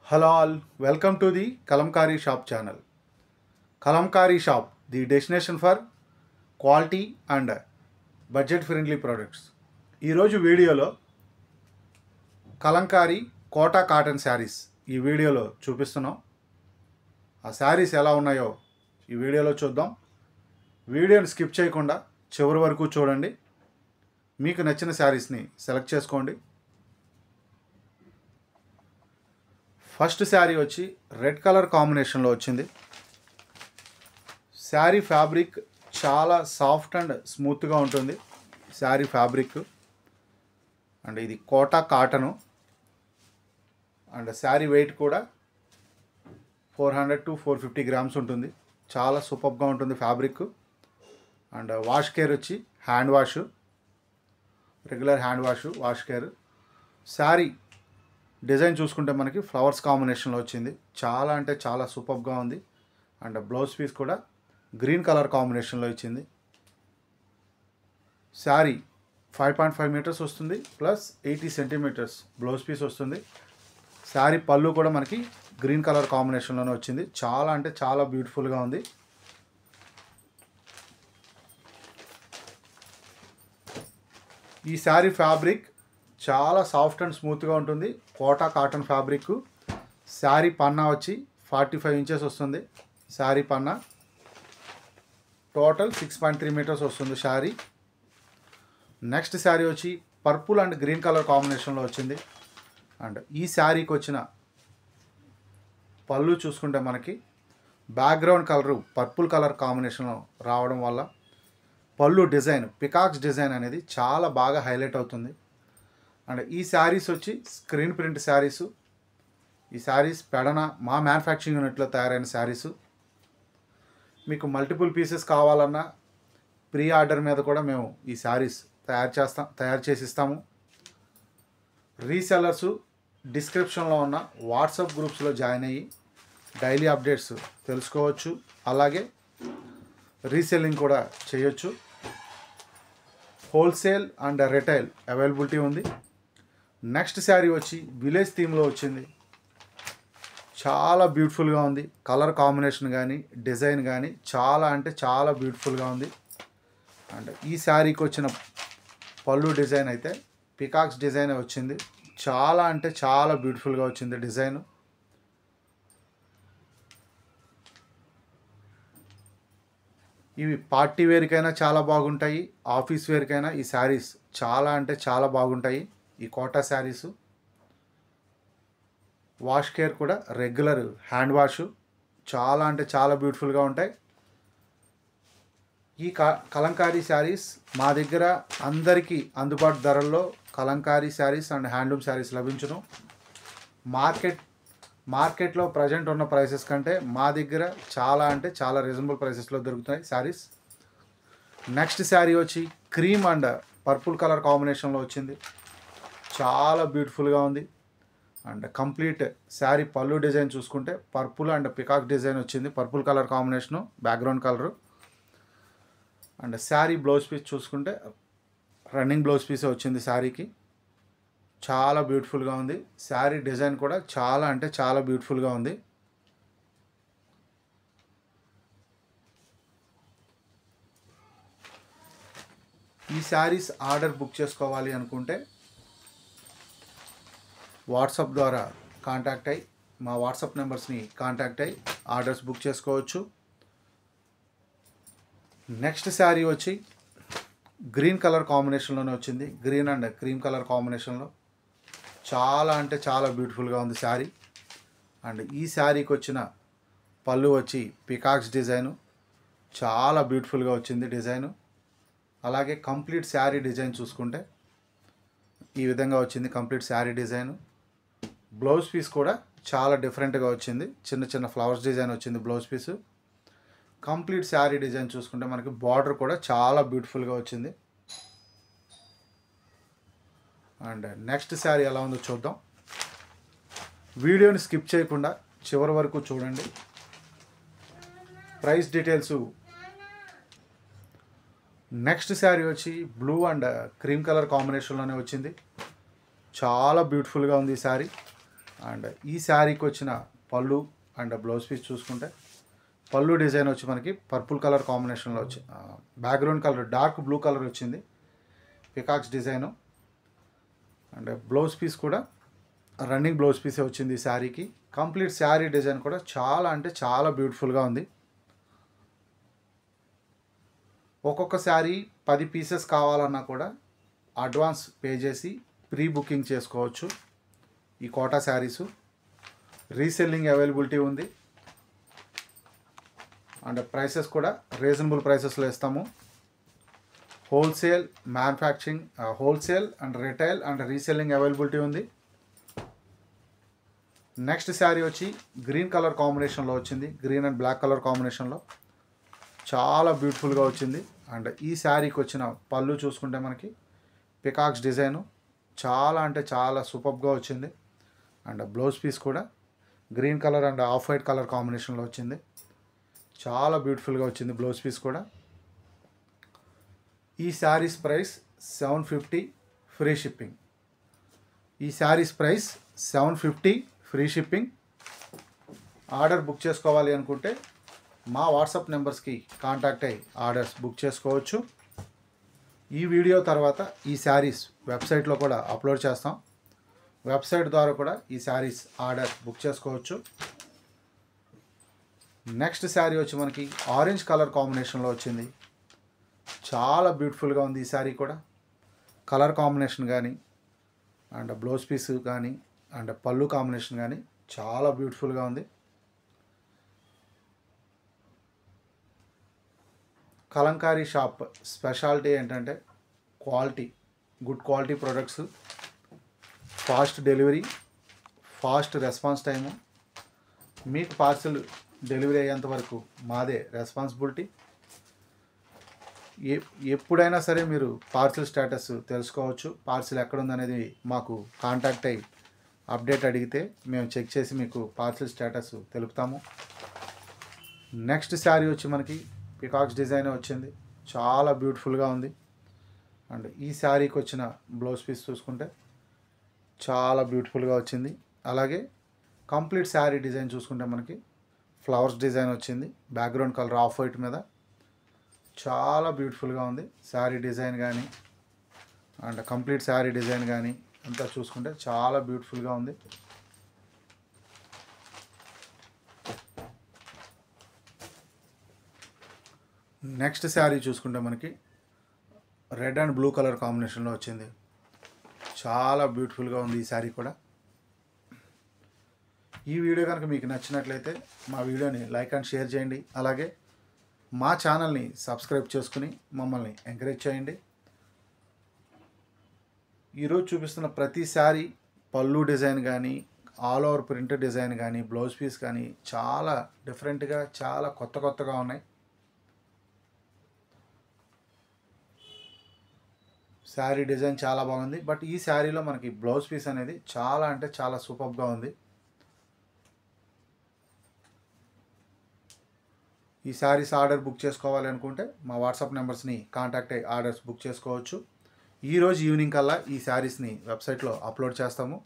Hello all, welcome to the Kalamkari Shop channel. Kalamkari Shop, the destination for quality and budget friendly products. ఈరోజు వీడియోలో Kalamkari quota cotton saris ఈ వీడియోలో చూపిస్తున్నాం. ఆ శారీస్ ఎలా ఉన్నాయో ఈ వీడియోలో చూద్దాం. వీడియోని స్కిప్ చేయకుండా చివరి వరకు చూడండి. మీకు నచ్చిన శారీస్ని సెలెక్ట్ చేసుకోండి. ఫస్ట్ శారీ వచ్చి రెడ్ కలర్ కాంబినేషన్లో వచ్చింది. శారీ ఫ్యాబ్రిక్ చాలా సాఫ్ట్ అండ్ స్మూత్గా ఉంటుంది. శారీ ఫ్యాబ్రిక్ అండ్ ఇది Kota cotton and sari weight కూడా 400 to 450 గ్రామ్స్ ఉంటుంది. చాలా సూపర్గా ఉంటుంది ఫ్యాబ్రిక్. అండ్ వాష్ కేర్ వచ్చి hand wash, regular hand wash care. Sari design చూసుకుంటే మనకి ఫ్లవర్స్ కాంబినేషన్లో వచ్చింది. చాలా అంటే చాలా సూపర్గా ఉంది. అండ్ బ్లౌజ్ పీస్ కూడా గ్రీన్ కలర్ కాంబినేషన్లో ఇచ్చింది. శారీ 5.5 మీటర్స్ వస్తుంది ప్లస్ 80 సెంటీమీటర్స్ బ్లౌజ్ పీస్ వస్తుంది. శారీ పళ్ళు కూడా మనకి గ్రీన్ కలర్ కాంబినేషన్లోనే వచ్చింది. చాలా అంటే చాలా బ్యూటిఫుల్గా ఉంది. ఈ శారీ ఫ్యాబ్రిక్ చాలా సాఫ్ట్ అండ్ స్మూత్గా ఉంటుంది. Kota cotton fabric. శారీ పన్నా వచ్చి 45 ఇంచెస్ వస్తుంది. శారీ పన్నా టోటల్ 6.3 మీటర్స్ వస్తుంది శారీ. నెక్స్ట్ శారీ వచ్చి పర్పుల్ అండ్ గ్రీన్ కలర్ కాంబినేషన్లో వచ్చింది. అండ్ ఈ శారీకి వచ్చిన పళ్ళు చూసుకుంటే మనకి బ్యాక్గ్రౌండ్ కలరు పర్పుల్ కలర్ కాంబినేషన్లో రావడం వల్ల పళ్ళు డిజైన్ పికాక్స్ డిజైన్ అనేది చాలా బాగా హైలైట్ అవుతుంది. అండ్ ఈ శారీస్ వచ్చి స్క్రీన్ ప్రింట్ శారీసు. ఈ శారీస్ పెడన మా మ్యానుఫ్యాక్చరింగ్ యూనిట్లో తయారైన శారీసు. మీకు మల్టిపుల్ పీసెస్ కావాలన్నా ప్రీ ఆర్డర్ మీద కూడా మేము ఈ శారీస్ తయారు చేసి ఇస్తాము. రీసెల్లర్సు డిస్క్రిప్షన్లో ఉన్న వాట్సాప్ గ్రూప్స్లో జాయిన్ అయ్యి డైలీ అప్డేట్స్ తెలుసుకోవచ్చు. అలాగే రీసెల్లింగ్ కూడా చేయొచ్చు. హోల్సేల్ అండ్ రిటైల్ అవైలబిలిటీ ఉంది. నెక్స్ట్ శారీ వచ్చి విలేజ్ థీమ్లో వచ్చింది. చాలా బ్యూటిఫుల్గా ఉంది. కలర్ కాంబినేషన్ కానీ డిజైన్ కానీ చాలా అంటే చాలా బ్యూటిఫుల్గా ఉంది. అండ్ ఈ శారీకి వచ్చిన పళ్ళు డిజైన్ అయితే పికాక్స్ డిజైన్ వచ్చింది. చాలా అంటే చాలా బ్యూటిఫుల్గా వచ్చింది డిజైన్. ఇవి పార్టీ వేర్కైనా చాలా బాగుంటాయి. ఆఫీస్ వేర్కైనా ఈ శారీస్ చాలా అంటే చాలా బాగుంటాయి. ఈ కోటా శారీసు వాష్ కేర్ కూడా రెగ్యులర్ హ్యాండ్ వాష్. చాలా అంటే చాలా బ్యూటిఫుల్గా ఉంటాయి. ఈ కలంకారీ శారీస్ మా దగ్గర అందరికీ అందుబాటు ధరల్లో కలంకారీ శారీస్ అండ్ హ్యాండ్లూమ్ శారీస్ లభించును. మార్కెట్లో ప్రజెంట్ ఉన్న ప్రైసెస్ కంటే మా దగ్గర చాలా అంటే చాలా రీజనబుల్ ప్రైసెస్లో దొరుకుతాయి శారీస్. నెక్స్ట్ శారీ వచ్చి క్రీమ్ అండ్ పర్పుల్ కలర్ కాంబినేషన్లో వచ్చింది. చాలా బ్యూటిఫుల్గా ఉంది. And complete sari pallu design చూసుకుంటే పర్పుల్ అండ్ పికాక్ డిజైన్ వచ్చింది. Purple colour combination background colour. And sari blouse piece చూసుకుంటే రన్నింగ్ బ్లౌజ్ పీసే వచ్చింది శారీకి. చాలా బ్యూటిఫుల్గా ఉంది. శారీ డిజైన్ కూడా చాలా అంటే చాలా బ్యూటిఫుల్గా ఉంది. ఈ శారీస్ ఆర్డర్ బుక్ చేసుకోవాలి అనుకుంటే వాట్సాప్ ద్వారా కాంటాక్ట్ అయ్యి మా వాట్సాప్ నెంబర్స్ని కాంటాక్ట్ అయ్యి ఆర్డర్స్ బుక్ చేసుకోవచ్చు. నెక్స్ట్ శారీ వచ్చి గ్రీన్ కలర్ కాంబినేషన్లోనే వచ్చింది. గ్రీన్ అండ్ క్రీమ్ కలర్ కాంబినేషన్లో చాలా అంటే చాలా బ్యూటిఫుల్గా ఉంది శారీ. అండ్ ఈ శారీకి వచ్చిన పళ్ళు వచ్చి పికాక్స్ డిజైను. చాలా బ్యూటిఫుల్గా వచ్చింది డిజైను. అలాగే కంప్లీట్ శారీ డిజైన్ చూసుకుంటే ఈ విధంగా వచ్చింది complete sari design. Blouse piece కూడా చాలా డిఫరెంట్గా వచ్చింది. చిన్న చిన్న ఫ్లవర్స్ డిజైన్ వచ్చింది blouse piece. Complete sari design చూసుకుంటే మనకి బార్డర్ కూడా చాలా బ్యూటిఫుల్గా వచ్చింది. అండ్ నెక్స్ట్ శారీ ఎలా ఉందో చూద్దాం. వీడియోని స్కిప్ చేయకుండా చివరి వరకు చూడండి. Price details. నెక్స్ట్ శారీ వచ్చి బ్లూ అండ్ క్రీమ్ కలర్ కాంబినేషన్లోనే వచ్చింది. చాలా బ్యూటిఫుల్గా ఉంది ఈ శారీ. అండ్ ఈ శారీకి వచ్చిన పళ్ళు అండ్ బ్లౌజ్ పీస్ చూసుకుంటే పళ్ళు డిజైన్ వచ్చి మనకి పర్పుల్ కలర్ కాంబినేషన్లో వచ్చి background colour dark blue colour వచ్చింది, peacocks design. And blouse piece కూడా రన్నింగ్ బ్లౌజ్ పీసే వచ్చింది ఈ శారీకి. కంప్లీట్ శారీ డిజైన్ కూడా చాలా అంటే చాలా బ్యూటిఫుల్గా ఉంది. ఒక్కొక్క శారీ 10 పీసెస్ కావాలన్నా కూడా అడ్వాన్స్ పే చేసి ప్రీ బుకింగ్ చేసుకోవచ్చు. ఈ కోటా శారీసు రీసెల్లింగ్ అవైలబిలిటీ ఉంది. అండ్ ప్రైసెస్ కూడా రీజనబుల్ ప్రైసెస్లో ఇస్తాము. Wholesale manufacturing, wholesale and retail and reselling availability ఉంది. నెక్స్ట్ శారీ వచ్చి గ్రీన్ కలర్ కాంబినేషన్లో వచ్చింది, గ్రీన్ అండ్ బ్లాక్ కలర్ కాంబినేషన్లో చాలా బ్యూటిఫుల్గా వచ్చింది. అండ్ ఈ శారీకి వచ్చిన పళ్ళు చూసుకుంటే మనకి పికాక్స్ డిజైను చాలా అంటే చాలా సూపర్గా వచ్చింది. అండ్ బ్లౌజ్ పీస్ కూడా green colour and off white colour కాంబినేషన్లో వచ్చింది, చాలా బ్యూటిఫుల్గా వచ్చింది బ్లౌజ్ పీస్ కూడా. ఈ శారీస్ ప్రైస్ 750 ఫ్రీ షిప్పింగ్. ఈ saris price 750 free shipping. Order book చేసుకోవాలి అనుకుంటే మా వాట్సాప్ నెంబర్స్కి కాంటాక్ట్ అయ్యి ఆర్డర్స్ బుక్ చేసుకోవచ్చు. ఈ వీడియో తర్వాత ఈ శారీస్ వెబ్సైట్లో కూడా అప్లోడ్ చేస్తాం. వెబ్సైట్ ద్వారా కూడా ఈ శారీస్ ఆర్డర్ బుక్ చేసుకోవచ్చు. నెక్స్ట్ శారీ వచ్చి మనకి ఆరెంజ్ కలర్ కాంబినేషన్లో వచ్చింది, చాలా బ్యూటిఫుల్గా ఉంది ఈ శారీ కూడా. కలర్ కాంబినేషన్ కానీ అండ్ బ్లౌజ్ పీస్ కానీ అండ్ పళ్ళు కాంబినేషన్ కానీ చాలా బ్యూటిఫుల్గా ఉంది. కలంకారీ షాప్ స్పెషాలిటీ ఏంటంటే quality, good quality products, fast delivery, fast response time. మీకు పార్సిల్ డెలివరీ అయ్యేంత వరకు మాదే రెస్పాన్సిబిలిటీ. ఎప్పుడైనా సరే మీరు పార్సిల్ స్టేటస్ తెలుసుకోవచ్చు. పార్సిల్ ఎక్కడుందనేది మాకు కాంటాక్ట్ అయ్యి అప్డేట్ అడిగితే మేము చెక్ చేసి మీకు పార్సిల్ స్టేటస్ తెలుపుతాము. నెక్స్ట్ శారీ వచ్చి మనకి పికాక్స్ డిజైన్ వచ్చింది, చాలా బ్యూటిఫుల్గా ఉంది. అండ్ ఈ శారీకి వచ్చిన బ్లౌజ్ పీస్ చూసుకుంటే చాలా బ్యూటిఫుల్గా వచ్చింది. అలాగే కంప్లీట్ శారీ డిజైన్ చూసుకుంటే మనకి ఫ్లవర్స్ డిజైన్ వచ్చింది, బ్యాక్గ్రౌండ్ కలర్ ఆఫ్ వైట్ మీద చాలా బ్యూటిఫుల్గా ఉంది. శారీ డిజైన్ కానీ అండ్ కంప్లీట్ శారీ డిజైన్ కానీ అంతా చూసుకుంటే చాలా బ్యూటిఫుల్గా ఉంది. నెక్స్ట్ శారీ చూసుకుంటే మనకి రెడ్ అండ్ బ్లూ కలర్ కాంబినేషన్లో వచ్చింది, చాలా బ్యూటిఫుల్గా ఉంది ఈ శారీ కూడా. ఈ వీడియో కనుక మీకు నచ్చినట్లయితే మా వీడియోని లైక్ అండ్ షేర్ చేయండి. అలాగే మా ఛానల్ని సబ్స్క్రైబ్ చేసుకుని మమ్మల్ని ఎంకరేజ్ చేయండి. ఈరోజు చూపిస్తున్న ప్రతి శారీ పళ్ళు డిజైన్ కానీ ఆల్ ఓవర్ ప్రింట్ డిజైన్ కానీ బ్లౌజ్ పీస్ కానీ చాలా డిఫరెంట్గా చాలా కొత్తగా ఉన్నాయి. శారీ డిజైన్ చాలా బాగుంది. బట్ ఈ శారీలో మనకి బ్లౌజ్ పీస్ అనేది చాలా అంటే చాలా సూపర్గా ఉంది. ఈ శారీస్ ఆర్డర్ బుక్ చేసుకోవాలి అనుకుంటే మా వాట్సాప్ నెంబర్స్ని కాంటాక్ట్ అయ్యి ఆర్డర్స్ బుక్ చేసుకోవచ్చు. ఈరోజు ఈవినింగ్ కల్లా ఈ శారీస్ని వెబ్సైట్లో అప్లోడ్ చేస్తాము.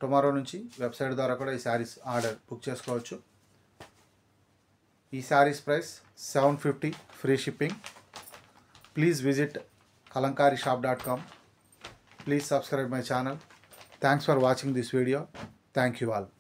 టుమారో నుంచి వెబ్సైట్ ద్వారా కూడా ఈ శారీస్ ఆర్డర్ బుక్ చేసుకోవచ్చు. ఈ saris price 750 free shipping. Please visit kalankarishop.com. Please subscribe my channel. Thanks for watching this video. Thank you all.